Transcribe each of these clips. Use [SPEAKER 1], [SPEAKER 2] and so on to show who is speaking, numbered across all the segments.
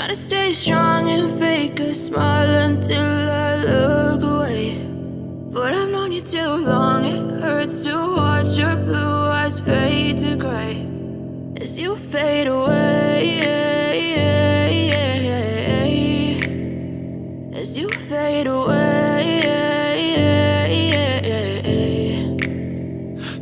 [SPEAKER 1] try to stay strong and fake a smile until I look away. But I've known you too long, it hurts to watch your blue eyes fade to gray as you fade away, as you fade away.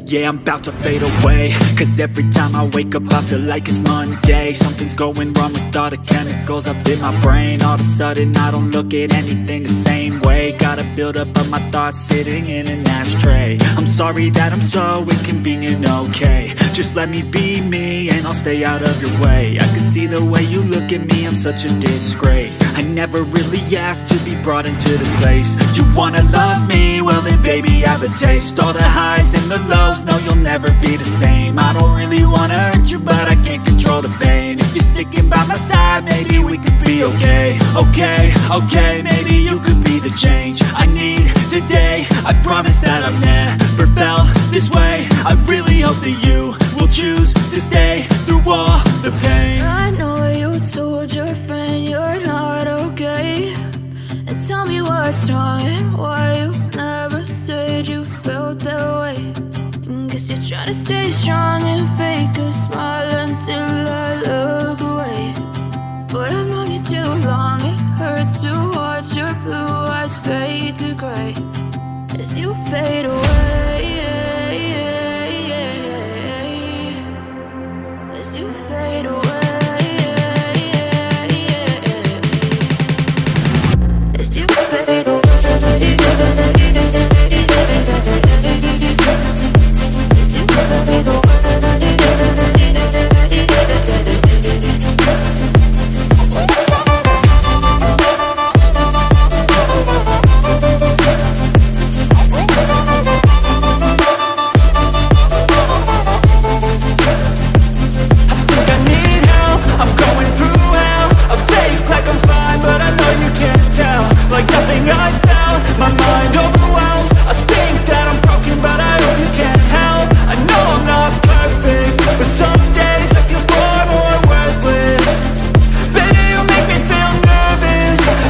[SPEAKER 2] Yeah, I'm about to fade away, cause every time I wake up I feel like it's Monday. Something's going wrong with all the chemicals up in my brain. All of a sudden I don't look at anything the same way. Got a buildup of my thoughts sitting in an ashtray. I'm sorry that I'm so inconvenient, okay. Just let me be me and I'll stay out of your way. I can see the way you look at me, I'm such a disgrace. I never really asked to be brought into this place. You wanna love me? Well then baby I have a taste. All the highs and the lows, no you'll never be the same. I don't really wanna hurt you but I can't control the pain. If you're sticking by my side maybe we could be okay. Okay, maybe you could be the change I need today. I promise that I've never felt this way. I really hope that you will choose to stay through all the pain.
[SPEAKER 1] I know you told your friend you're not okay, and tell me what's wrong and why you never said you felt that way. And guess you're trying to stay strong and fake a smile until I look away. But I've known you too long, it hurts to watch your blue eyes fade to gray as you fade away, as you fade away, as you fade away. As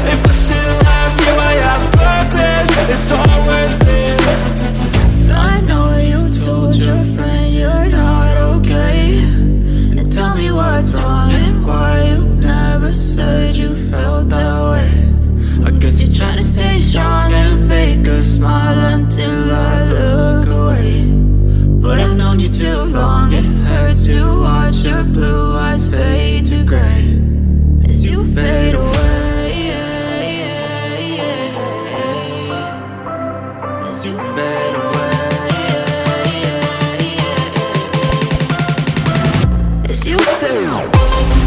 [SPEAKER 1] you fade away.